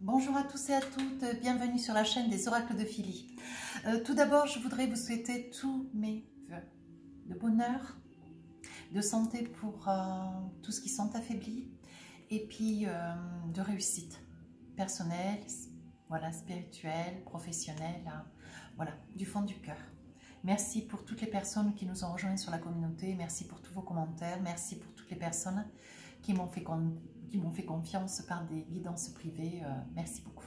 Bonjour à tous et à toutes, bienvenue sur la chaîne des oracles de Philly. Tout d'abord, je voudrais vous souhaiter tous mes vœux de bonheur, de santé pour tous ceux qui sont affaiblis et puis de réussite personnelle, voilà, spirituelle, professionnelle, voilà, du fond du cœur. Merci pour toutes les personnes qui nous ont rejoints sur la communauté, merci pour tous vos commentaires, merci pour toutes les personnes qui m'ont fait confiance par des guidances privées, merci beaucoup.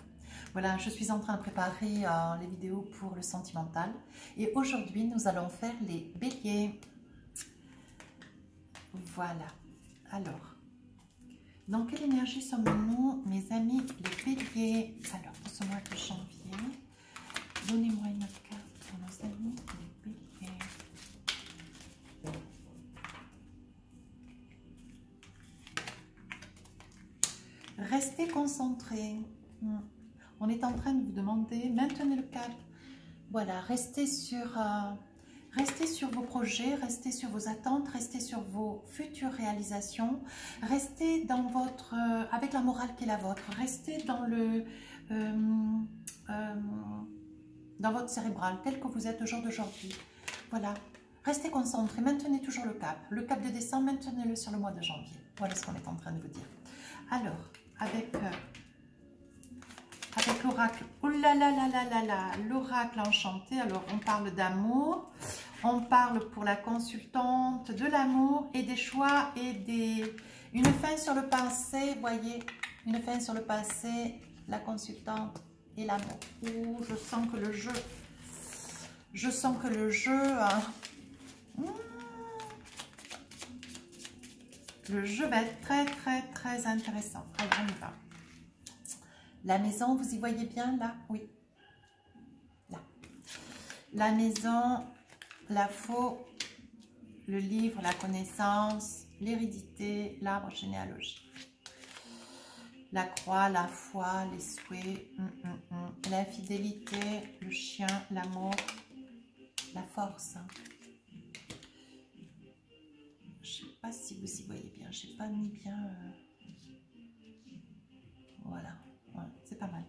Voilà, je suis en train de préparer les vidéos pour le sentimental et aujourd'hui nous allons faire les béliers. Voilà, alors, dans quelle énergie sommes-nous, mes amis les béliers? Alors, pour ce mois de janvier, donnez-moi une carte pour nos amis les béliers. Restez concentrés. On est en train de vous demander, maintenez le cap. Voilà, restez sur vos projets, restez sur vos attentes, restez sur vos futures réalisations, restez dans votre, avec la morale qui est la vôtre, restez dans dans votre cérébral, tel que vous êtes au jour d'aujourd'hui. Voilà, restez concentrés, maintenez toujours le cap de décembre, maintenez-le sur le mois de janvier. Voilà ce qu'on est en train de vous dire. Alors, avec l'oracle, oh là là là là là là, l'oracle enchanté. Alors on parle d'amour, on parle pour la consultante de l'amour et des choix et une fin sur le passé, voyez, une fin sur le passé, la consultante et l'amour. Ouh, je sens que le jeu, le jeu va être très très très intéressant. Allez, on y va. La maison, vous y voyez bien là? Oui. Là. La maison, la faux, le livre, la connaissance, l'hérédité, l'arbre généalogique. La croix, la foi, les souhaits, la fidélité, le chien, l'amour, la force. Je ne sais pas si vous y voyez bien, je n'ai pas mis bien... Voilà. Ouais, c'est pas mal.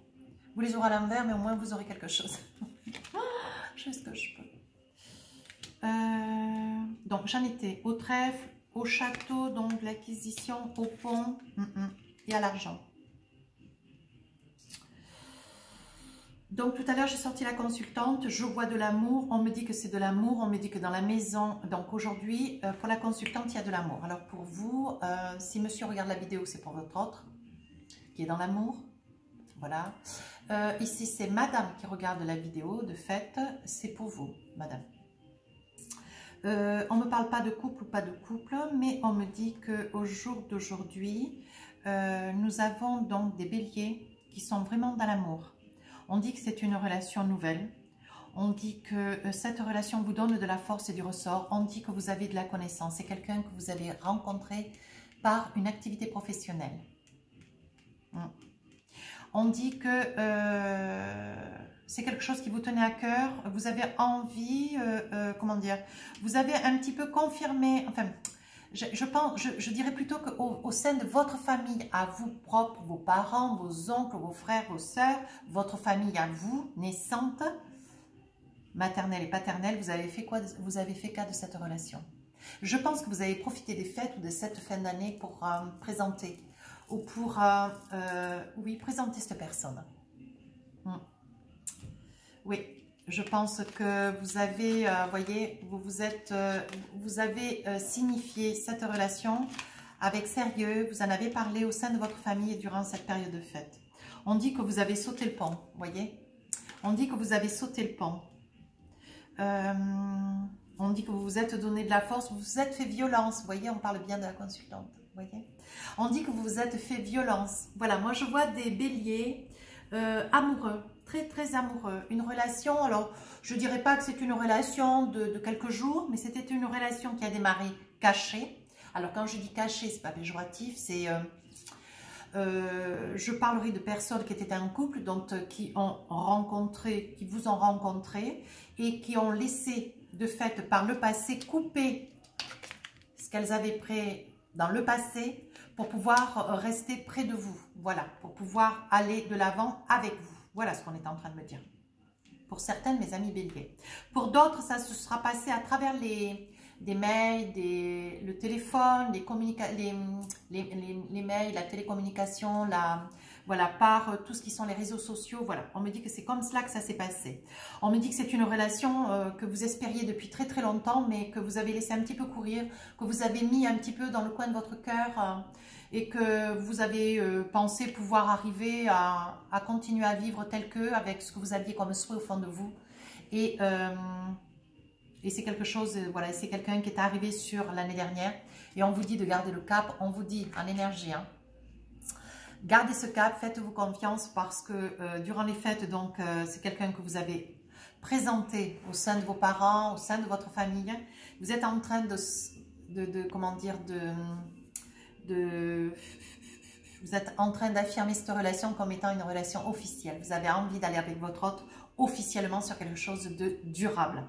Vous les aurez à l'envers, mais au moins vous aurez quelque chose. Je fais ce que je peux. Donc j'en étais au trèfle, au château, donc l'acquisition, au pont et à l'argent. Donc tout à l'heure j'ai sorti la consultante, je vois de l'amour, on me dit que c'est de l'amour, on me dit que dans la maison, donc aujourd'hui pour la consultante il y a de l'amour. Alors pour vous, si monsieur regarde la vidéo c'est pour votre autre, qui est dans l'amour. Voilà. Ici, c'est madame qui regarde la vidéo. De fait, c'est pour vous, madame. On ne me parle pas de couple ou pas de couple, mais on me dit qu'au jour d'aujourd'hui, nous avons donc des béliers qui sont vraiment dans l'amour. On dit que c'est une relation nouvelle. On dit que cette relation vous donne de la force et du ressort. On dit que vous avez de la connaissance. C'est quelqu'un que vous avez rencontré par une activité professionnelle. On dit que c'est quelque chose qui vous tenait à cœur, vous avez envie, comment dire, vous avez un petit peu confirmé, enfin, je dirais plutôt qu'au sein de votre famille, à vous propre, vos parents, vos oncles, vos frères, vos sœurs, votre famille à vous, naissante, maternelle et paternelle, vous avez fait quoi? Vous avez fait cas de cette relation. Je pense que vous avez profité des fêtes ou de cette fin d'année pour présenter ou pour, oui, présenter cette personne. Oui, je pense que vous avez, voyez, vous avez signifié cette relation avec sérieux, vous en avez parlé au sein de votre famille durant cette période de fête. On dit que vous avez sauté le pont, voyez. On dit que vous avez sauté le pont. On dit que vous vous êtes donné de la force, vous vous êtes fait violence, vous voyez, on parle bien de la consultante. Voyez, on dit que vous vous êtes fait violence. Voilà, moi je vois des béliers amoureux, très très amoureux. Une relation, alors je dirais pas que c'est une relation de quelques jours, mais c'était une relation qui a démarré cachée. Alors quand je dis cachée, c'est pas péjoratif, c'est... je parlerai de personnes qui étaient en couple, donc qui vous ont rencontré et qui ont laissé de fait par le passé couper ce qu'elles avaient pris dans le passé pour pouvoir rester près de vous. Voilà, pour pouvoir aller de l'avant avec vous. Voilà ce qu'on est en train de me dire. Pour certaines, mes amis béliers. Pour d'autres, ça se sera passé à travers des mails, le téléphone, les mails, la télécommunication, voilà, par tout ce qui sont les réseaux sociaux. Voilà, on me dit que c'est comme cela que ça s'est passé. On me dit que c'est une relation que vous espériez depuis très très longtemps, mais que vous avez laissé un petit peu courir, que vous avez mis un petit peu dans le coin de votre cœur et que vous avez pensé pouvoir arriver à continuer à vivre tel que, avec ce que vous aviez comme souhait au fond de vous. Et c'est quelque chose, voilà, c'est quelqu'un qui est arrivé sur l'année dernière. Et on vous dit de garder le cap, on vous dit en énergie, hein, gardez ce cap, faites-vous confiance parce que durant les fêtes, donc, c'est quelqu'un que vous avez présenté au sein de vos parents, au sein de votre famille. Vous êtes en train comment dire, vous êtes en train d'affirmer cette relation comme étant une relation officielle. Vous avez envie d'aller avec votre autre officiellement sur quelque chose de durable.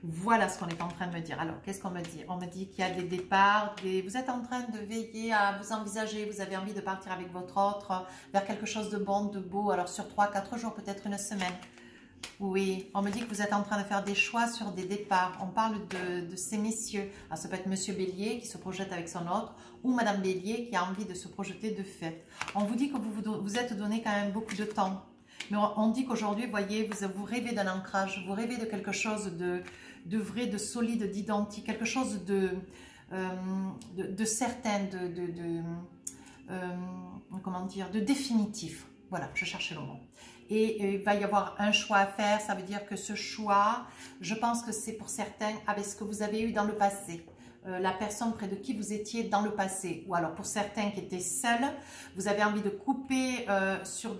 Voilà ce qu'on est en train de me dire. Alors, qu'est-ce qu'on me dit? On me dit qu'il y a des départs, vous êtes en train de veiller à vous envisager, vous avez envie de partir avec votre autre vers quelque chose de bon, de beau, alors sur 3-4 jours, peut-être une semaine. Oui, on me dit que vous êtes en train de faire des choix sur des départs. On parle de ces messieurs. Alors, ça peut être Monsieur Bélier qui se projette avec son autre ou Madame Bélier qui a envie de se projeter de fait. On vous dit que vous êtes donné quand même beaucoup de temps. Mais on dit qu'aujourd'hui, voyez, vous rêvez d'un ancrage, vous rêvez de quelque chose de vrai, de solide, d'identique, quelque chose de certain, comment dire, de définitif. Voilà, je cherchais le mot. Et il va y avoir un choix à faire, ça veut dire que ce choix, je pense que c'est pour certains avec ce que vous avez eu dans le passé. La personne près de qui vous étiez dans le passé. Ou alors pour certains qui étaient seuls, vous avez envie de couper sur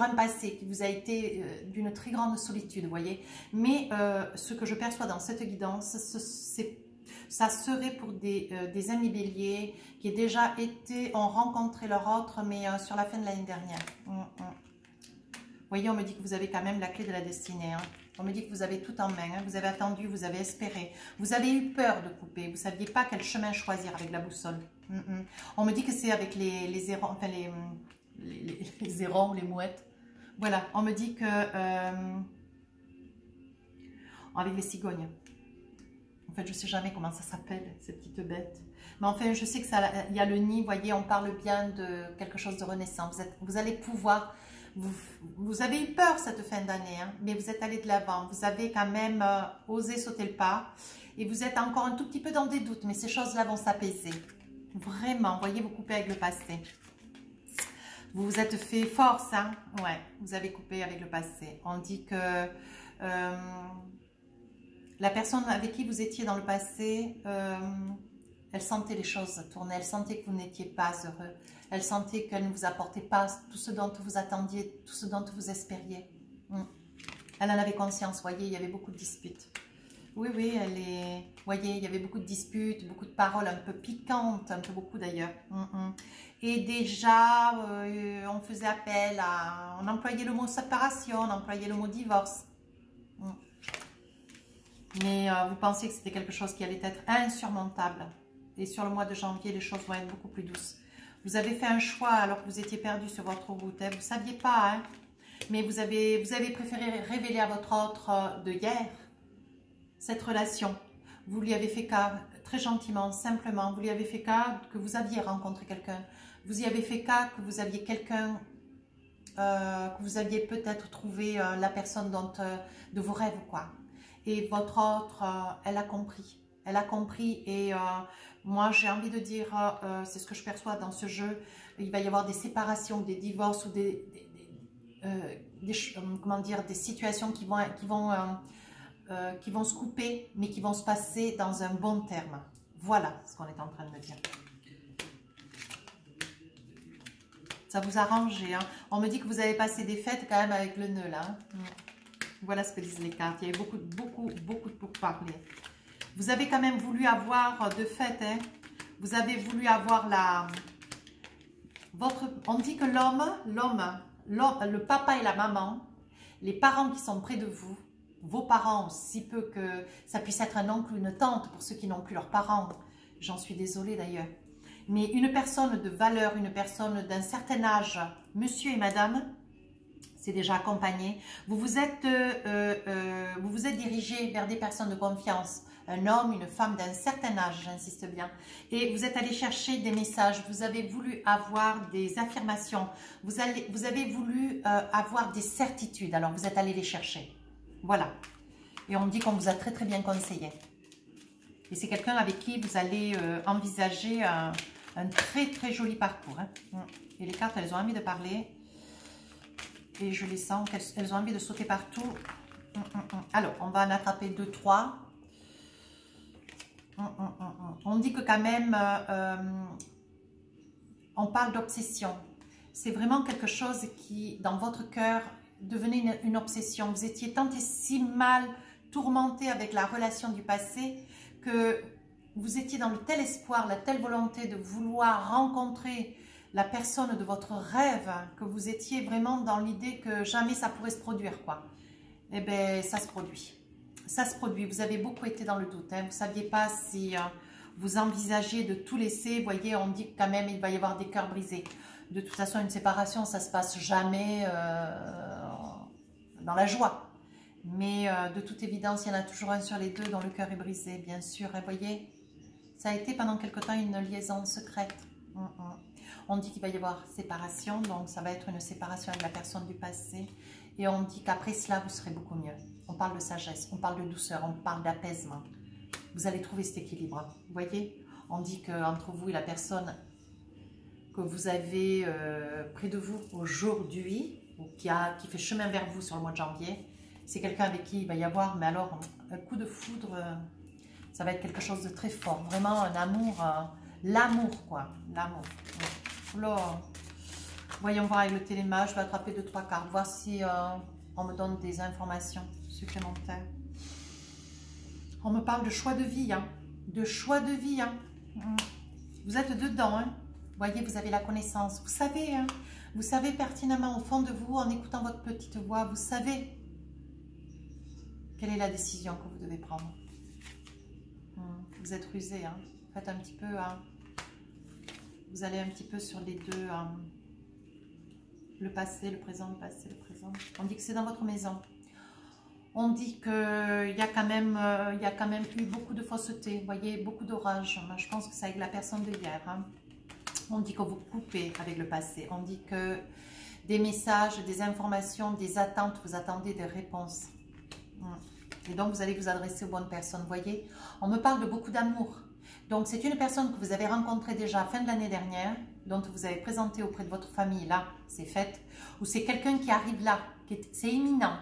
un passé qui vous a été d'une très grande solitude, vous voyez. Mais ce que je perçois dans cette guidance, ça serait pour des amis béliers qui déjà ont rencontré leur autre, mais sur la fin de l'année dernière. Vous voyez, on me dit que vous avez quand même la clé de la destinée. Hein. On me dit que vous avez tout en main. Hein. Vous avez attendu, vous avez espéré. Vous avez eu peur de couper. Vous ne saviez pas quel chemin choisir avec la boussole. On me dit que c'est avec les hérons, enfin les hérons, les mouettes. Voilà, on me dit que... avec les cigognes. En fait, je ne sais jamais comment ça s'appelle, ces petites bêtes. Mais enfin, je sais que il y a le nid. Vous voyez, on parle bien de quelque chose de renaissance. Vous allez pouvoir... Vous avez eu peur cette fin d'année, hein, mais vous êtes allé de l'avant. Vous avez quand même osé sauter le pas. Et vous êtes encore un tout petit peu dans des doutes, mais ces choses-là vont s'apaiser. Vraiment, voyez, vous coupez avec le passé. Vous vous êtes fait force, hein. Ouais, vous avez coupé avec le passé. On dit que la personne avec qui vous étiez dans le passé, elle sentait les choses tourner. Elle sentait que vous n'étiez pas heureux. Elle sentait qu'elle ne vous apportait pas tout ce dont vous attendiez, tout ce dont vous espériez. Elle en avait conscience, voyez, il y avait beaucoup de disputes. Oui, oui, voyez, il y avait beaucoup de disputes, beaucoup de paroles un peu piquantes, un peu beaucoup d'ailleurs. Et déjà, on faisait appel on employait le mot séparation, on employait le mot divorce. Mais vous pensiez que c'était quelque chose qui allait être insurmontable. Et sur le mois de janvier, les choses vont être beaucoup plus douces. Vous avez fait un choix alors que vous étiez perdu sur votre route. Hein. Vous ne saviez pas, hein. Mais vous avez préféré révéler à votre autre de hier cette relation. Vous lui avez fait cas, très gentiment, simplement, vous lui avez fait cas que vous aviez rencontré quelqu'un. Vous y avez fait cas que vous aviez quelqu'un, que vous aviez peut-être trouvé la personne de vos rêves, quoi. Et votre autre, elle a compris. Elle a compris et moi j'ai envie de dire, c'est ce que je perçois dans ce jeu, il va y avoir des séparations, des divorces ou comment dire, des situations qui vont se couper mais qui vont se passer dans un bon terme. Voilà ce qu'on est en train de me dire. Ça vous arrange, hein. On me dit que vous avez passé des fêtes quand même avec le nœud là. Hein. Voilà ce que disent les cartes. Il y avait beaucoup de pourparlers. Vous avez quand même voulu avoir de fait, hein, vous avez voulu avoir on dit que le papa et la maman, les parents qui sont près de vous, vos parents, si peu que ça puisse être un oncle ou une tante pour ceux qui n'ont plus leurs parents, j'en suis désolée d'ailleurs. Mais une personne de valeur, une personne d'un certain âge, monsieur et madame, c'est déjà accompagné. Vous vous êtes dirigé vers des personnes de confiance, un homme, une femme d'un certain âge, j'insiste bien. Et vous êtes allé chercher des messages, vous avez voulu avoir des affirmations, vous avez voulu avoir des certitudes, alors vous êtes allé les chercher. Voilà. Et on dit qu'on vous a très très bien conseillé. Et c'est quelqu'un avec qui vous allez envisager un très très joli parcours. Hein. Et les cartes, elles ont envie de parler. Et je les sens qu'elles ont envie de sauter partout. Alors, on va en attraper 2, 3. On dit que quand même, on parle d'obsession. C'est vraiment quelque chose qui, dans votre cœur, devenait une obsession. Vous étiez tant et si mal tourmenté avec la relation du passé que vous étiez dans le tel espoir, la telle volonté de vouloir rencontrer la personne de votre rêve, que vous étiez vraiment dans l'idée que jamais ça pourrait se produire, quoi. Eh bien, ça se produit. Ça se produit. Vous avez beaucoup été dans le doute. Hein. Vous ne saviez pas si vous envisagez de tout laisser. Vous voyez, on dit que quand même, il va y avoir des cœurs brisés. De toute façon, une séparation, ça ne se passe jamais dans la joie. Mais de toute évidence, il y en a toujours un sur les deux dont le cœur est brisé, bien sûr. Vous voyez, ça a été pendant quelque temps une liaison secrète. On dit qu'il va y avoir séparation, donc ça va être une séparation avec la personne du passé. Et on dit qu'après cela, vous serez beaucoup mieux. On parle de sagesse, on parle de douceur, on parle d'apaisement. Vous allez trouver cet équilibre. Vous voyez, on dit qu'entre vous et la personne que vous avez près de vous aujourd'hui, ou qui fait chemin vers vous sur le mois de janvier, c'est quelqu'un avec qui il va y avoir, mais alors, un coup de foudre, ça va être quelque chose de très fort. Vraiment un amour, l'amour quoi, l'amour. Alors, voyons voir avec le téléma, je vais attraper 2, 3 cartes, voir si on me donne des informations supplémentaires. On me parle de choix de vie, hein, de choix de vie. Hein. Vous êtes dedans, hein. Vous voyez, vous avez la connaissance, vous savez, hein, vous savez pertinemment au fond de vous, en écoutant votre petite voix, vous savez quelle est la décision que vous devez prendre. Vous êtes rusé, hein. Faites un petit peu, hein. Vous allez un petit peu sur les deux, le passé, le présent, le passé, le présent. On dit que c'est dans votre maison. On dit qu'il y a quand même eu beaucoup de fausseté, vous voyez, beaucoup d'orage. Je pense que c'est avec la personne de hier. Hein. On dit que vous coupez avec le passé. On dit que des messages, des informations, des attentes, vous attendez des réponses. Et donc, vous allez vous adresser aux bonnes personnes, vous voyez. On me parle de beaucoup d'amour. Donc, c'est une personne que vous avez rencontrée déjà à la fin de l'année dernière, dont vous avez présenté auprès de votre famille, là, c'est fait. Ou c'est quelqu'un qui arrive là, c'est imminent.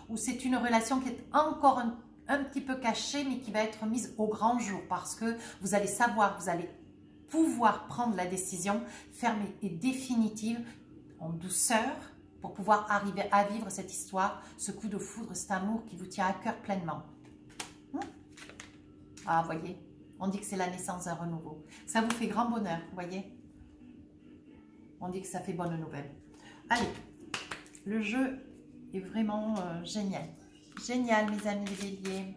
Ou c'est une relation qui est encore un petit peu cachée, mais qui va être mise au grand jour. Parce que vous allez savoir, vous allez pouvoir prendre la décision ferme et définitive, en douceur, pour pouvoir arriver à vivre cette histoire, ce coup de foudre, cet amour qui vous tient à cœur pleinement. Ah, voyez, on dit que c'est la naissance d'un renouveau. Ça vous fait grand bonheur, vous voyez. On dit que ça fait bonne nouvelle. Allez, le jeu est vraiment génial. Génial, mes amis les béliers.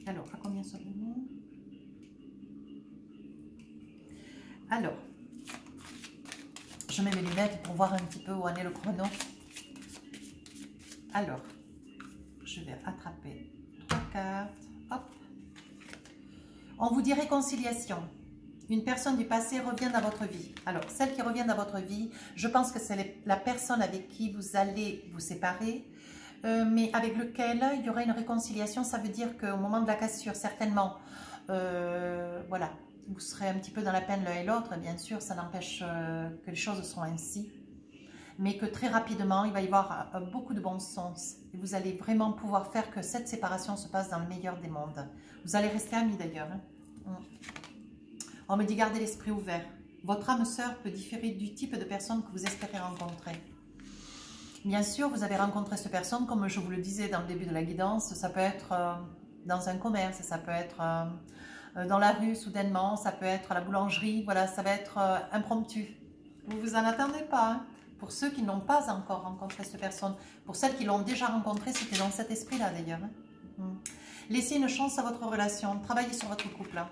Alors, à combien sommes-nous? Alors, je mets mes lunettes pour voir un petit peu où en est le chrono. Alors, je vais attraper 3 cartes. Hop. On vous dit réconciliation. Une personne du passé revient dans votre vie. Alors, celle qui revient dans votre vie, je pense que c'est la personne avec qui vous allez vous séparer, mais avec lequel il y aura une réconciliation. Ça veut dire qu'au moment de la cassure, certainement, voilà, vous serez un petit peu dans la peine l'un et l'autre. Bien sûr, ça n'empêche que les choses seront ainsi. Mais que très rapidement, il va y avoir beaucoup de bon sens. Et vous allez vraiment pouvoir faire que cette séparation se passe dans le meilleur des mondes. Vous allez rester amis d'ailleurs. Hein. On me dit gardez l'esprit ouvert. Votre âme sœur peut différer du type de personne que vous espérez rencontrer. Bien sûr, vous avez rencontré cette personne, comme je vous le disais dans le début de la guidance, ça peut être dans un commerce, ça peut être dans la rue soudainement, ça peut être à la boulangerie, voilà, ça va être impromptu. Vous vous en attendez pas, hein. Pour ceux qui n'ont pas encore rencontré cette personne, pour celles qui l'ont déjà rencontrée, c'était dans cet esprit-là d'ailleurs. Hein. Laissez une chance à votre relation, travaillez sur votre couple. Hein.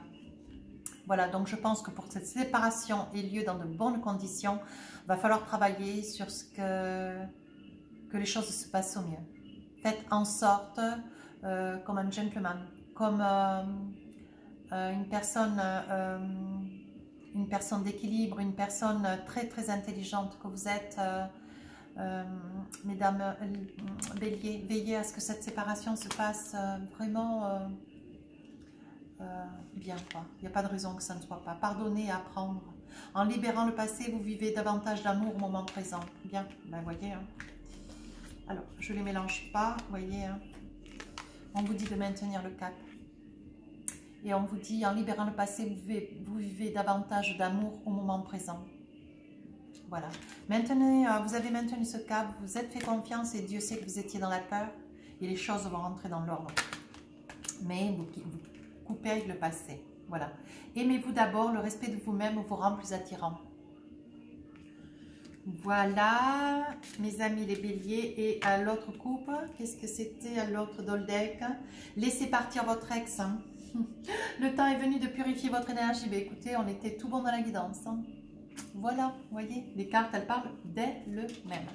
Voilà, donc je pense que pour que cette séparation ait lieu dans de bonnes conditions, il va falloir travailler sur ce que les choses se passent au mieux. Faites en sorte, comme un gentleman, comme une personne d'équilibre, une personne très très intelligente que vous êtes, mesdames bélier, veillez à ce que cette séparation se passe vraiment bien, quoi. Il n'y a pas de raison que ça ne soit pas. Pardonnez et apprendre. En libérant le passé, vous vivez davantage d'amour au moment présent. Bien, ben voyez. Hein. Alors, je ne les mélange pas, voyez. Hein. On vous dit de maintenir le cap. Et on vous dit, en libérant le passé, vous vivez davantage d'amour au moment présent. Voilà. Maintenez, vous avez maintenu ce cap, vous êtes fait confiance et Dieu sait que vous étiez dans la peur et les choses vont rentrer dans l'ordre. Mais vous coupez avec le passé. Voilà. Aimez-vous d'abord, le respect de vous-même vous rend plus attirant. Voilà, mes amis les béliers. Et à l'autre coupe, qu'est-ce que c'était à l'autre doldec? Laissez partir votre ex. Hein. Le temps est venu de purifier votre énergie. Ben, écoutez, on était tout bon dans la guidance. Hein. Voilà, vous voyez, les cartes, elles parlent d'elles-mêmes.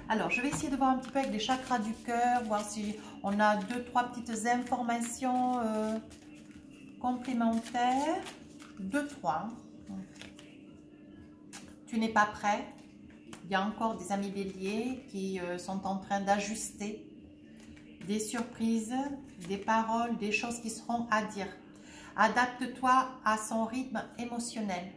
Alors, je vais essayer de voir un petit peu avec les chakras du cœur, voir si on a 2-3 petites informations complémentaires. 2-3. Tu n'es pas prêt. Il y a encore des amis béliers qui sont en train d'ajuster des surprises, des paroles, des choses qui seront à dire. Adapte-toi à son rythme émotionnel.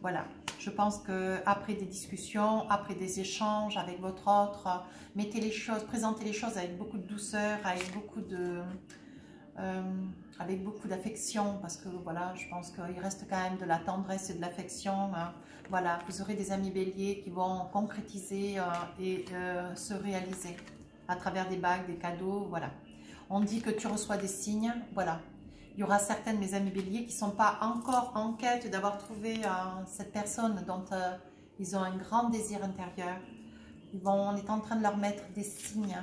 Voilà, je pense qu'après des discussions, après des échanges avec votre autre, mettez les choses, présentez les choses avec beaucoup de douceur, avec beaucoup d'affection, parce que voilà, je pense qu'il reste quand même de la tendresse et de l'affection. Hein. Voilà, vous aurez des amis béliers qui vont concrétiser et se réaliser à travers des bagues, des cadeaux, voilà. On dit que tu reçois des signes, voilà. Il y aura certaines de mes amis béliers qui ne sont pas encore en quête d'avoir trouvé cette personne dont ils ont un grand désir intérieur. On est en train de leur mettre des signes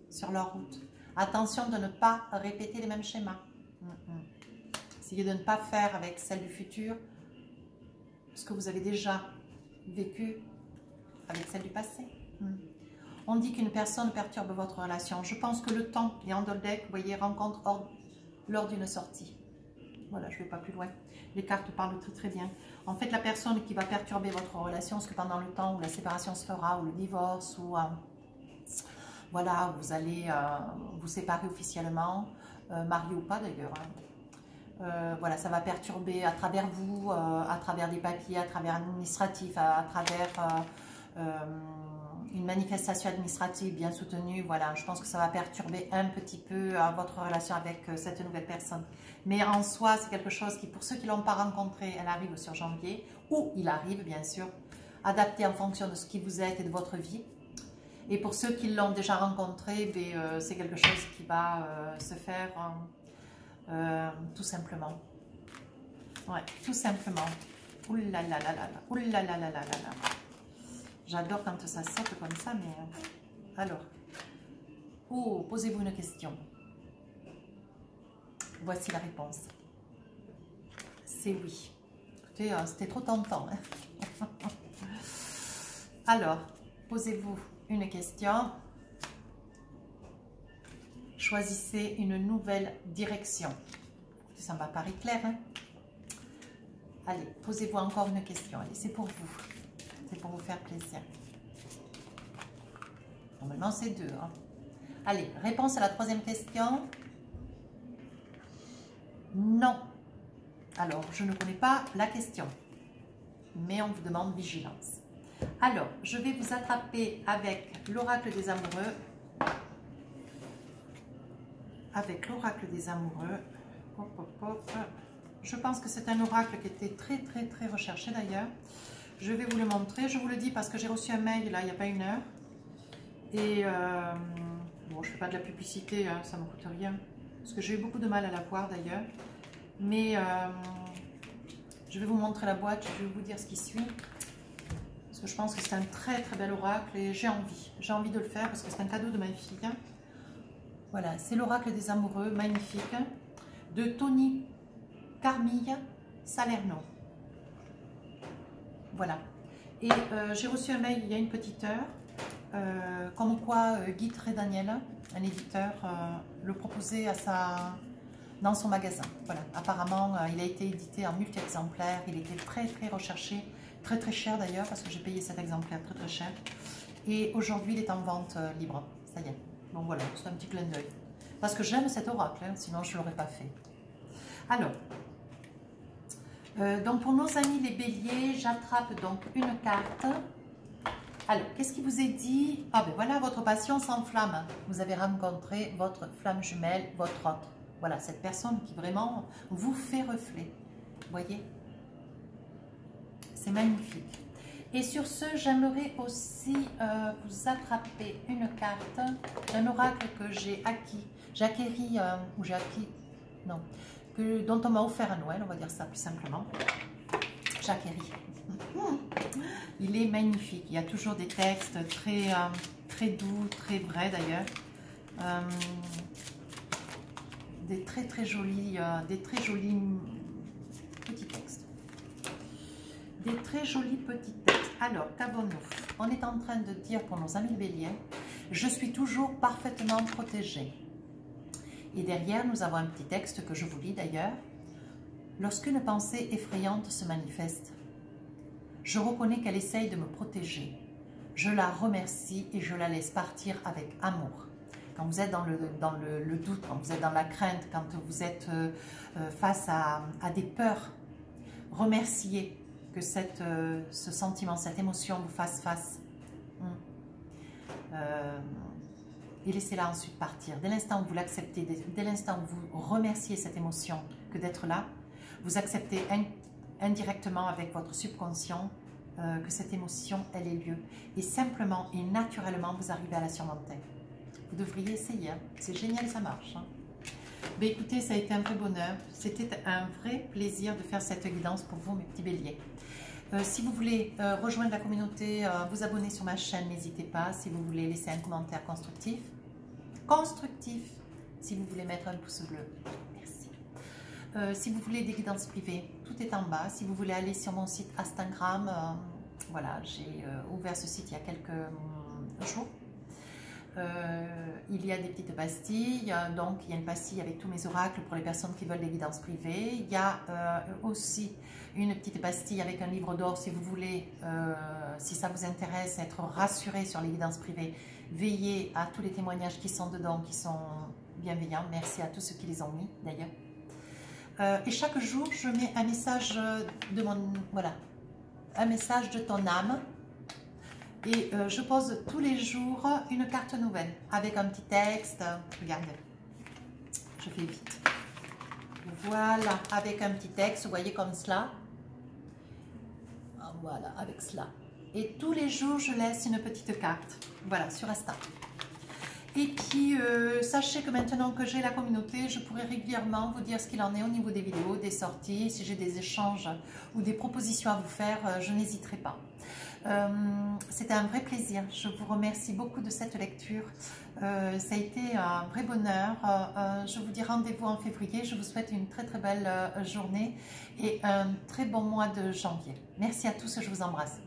sur leur route. Attention de ne pas répéter les mêmes schémas. Essayez de ne pas faire avec celle du futur ce que vous avez déjà vécu avec celle du passé. On dit qu'une personne perturbe votre relation. Je pense que le temps, et en Doldec, vous voyez, rencontre lors d'une sortie. Voilà, je ne vais pas plus loin. Les cartes parlent très très bien. En fait, la personne qui va perturber votre relation, parce que pendant le temps où la séparation se fera, ou le divorce, ou voilà, vous allez vous séparer officiellement, marié ou pas d'ailleurs. Hein. Voilà, ça va perturber à travers vous, à travers des papiers, à travers l'administratif, à travers une manifestation administrative bien soutenue. Voilà, je pense que ça va perturber un petit peu votre relation avec cette nouvelle personne. Mais en soi, c'est quelque chose qui, pour ceux qui ne l'ont pas rencontré, elle arrive sur janvier, ou il arrive bien sûr, adapté en fonction de ce qui vous êtes et de votre vie. Et pour ceux qui l'ont déjà rencontré, c'est quelque chose qui va se faire tout simplement. Ouais, tout simplement. Ouh là là là là, ouh là là là là là. J'adore quand ça saute comme ça, mais... Alors, posez-vous une question. Voici la réponse. C'est oui. Écoutez, c'était trop tentant. Hein. Alors, posez-vous une question. Choisissez une nouvelle direction. Ça m'a paru clair. Hein? Allez, posez-vous encore une question. Allez, c'est pour vous. C'est pour vous faire plaisir. Normalement, c'est 2. Hein. Allez, réponse à la 3e question. Non. Alors, je ne connais pas la question. Mais on vous demande vigilance. Alors, je vais vous attraper avec l'oracle des amoureux. Avec l'oracle des amoureux. Hop, hop, hop. Je pense que c'est un oracle qui était très, très, très recherché d'ailleurs. Je vais vous le montrer. Je vous le dis parce que j'ai reçu un mail là, il n'y a pas 1 heure. Et bon, je ne fais pas de la publicité, hein, ça ne me coûte rien. Parce que j'ai eu beaucoup de mal à la voir d'ailleurs. Mais je vais vous montrer la boîte, je vais vous dire ce qui suit. Parce que je pense que c'est un très très bel oracle et j'ai envie. J'ai envie de le faire parce que c'est un cadeau de ma fille. Voilà, c'est l'oracle des amoureux, magnifique. De Tony Carmille. Salerno. Voilà. Et j'ai reçu un mail il y a une petite heure, comme quoi Guy Trédaniel, un éditeur, le proposait dans son magasin. Voilà. Apparemment, il a été édité en multi-exemplaires, il était très très recherché, très très cher d'ailleurs, parce que j'ai payé cet exemplaire très très cher. Et aujourd'hui, il est en vente libre. Ça y est. Donc voilà, c'est un petit clin d'œil. Parce que j'aime cet oracle, hein, sinon je ne l'aurais pas fait. Alors, donc pour nos amis les béliers, j'attrape donc une carte. Alors, qu'est-ce qui vous est dit? Ah ben voilà, votre passion s'enflamme. Vous avez rencontré votre flamme jumelle, votre autre. Voilà, cette personne qui vraiment vous fait reflet. Vous voyez? C'est magnifique. Et sur ce, j'aimerais aussi vous attraper une carte d'un oracle que j'ai acquis. J'ai acquéri, ou j'ai acquis, non, dont on m'a offert à Noël, on va dire ça plus simplement. J'ai acquéri. Il est magnifique. Il y a toujours des textes très, très doux, très vrais d'ailleurs. Des très jolis petits textes. Des très jolis petits textes. Alors, qu'avons-nous? On est en train de dire pour nos amis béliers, je suis toujours parfaitement protégée. Et derrière, nous avons un petit texte que je vous lis d'ailleurs. Lorsqu'une pensée effrayante se manifeste, je reconnais qu'elle essaye de me protéger. Je la remercie et je la laisse partir avec amour. Quand vous êtes dans le doute, quand vous êtes dans la crainte, quand vous êtes face à des peurs, remerciez que ce sentiment, cette émotion vous fasse face. Et laissez-la ensuite partir. Dès l'instant où vous l'acceptez, dès l'instant où vous remerciez cette émotion que d'être là, vous acceptez indirectement avec votre subconscient que cette émotion, elle ait lieu. Et simplement et naturellement, vous arrivez à la surmonter. Vous devriez essayer. Hein. C'est génial, ça marche. Hein. Mais écoutez, ça a été un vrai bonheur. C'était un vrai plaisir de faire cette guidance pour vous, mes petits béliers. Si vous voulez rejoindre la communauté, vous abonner sur ma chaîne, n'hésitez pas. Si vous voulez laisser un commentaire constructif, si vous voulez mettre un pouce bleu, merci. Si vous voulez des guidances privées, tout est en bas. Si vous voulez aller sur mon site Instagram, voilà, j'ai ouvert ce site il y a quelques jours. Il y a des petites pastilles, donc il y a une pastille avec tous mes oracles pour les personnes qui veulent des guidances privées. Il y a aussi une petite pastille avec un livre d'or si vous voulez, si ça vous intéresse, être rassuré sur les guidances privées. Veillez à tous les témoignages qui sont dedans, qui sont bienveillants. Merci à tous ceux qui les ont mis d'ailleurs. Et chaque jour, je mets un message un message de ton âme. Et je pose tous les jours une carte nouvelle avec un petit texte. Regardez, je fais vite. Voilà, avec un petit texte, vous voyez comme cela. Voilà, avec cela. Et tous les jours, je laisse une petite carte. Voilà, sur Insta. Et puis, sachez que maintenant que j'ai la communauté, je pourrai régulièrement vous dire ce qu'il en est au niveau des vidéos, des sorties. Si j'ai des échanges ou des propositions à vous faire, je n'hésiterai pas. C'était un vrai plaisir. Je vous remercie beaucoup de cette lecture. Ça a été un vrai bonheur. Je vous dis rendez-vous en février. Je vous souhaite une très très belle journée et un très bon mois de janvier. Merci à tous, je vous embrasse.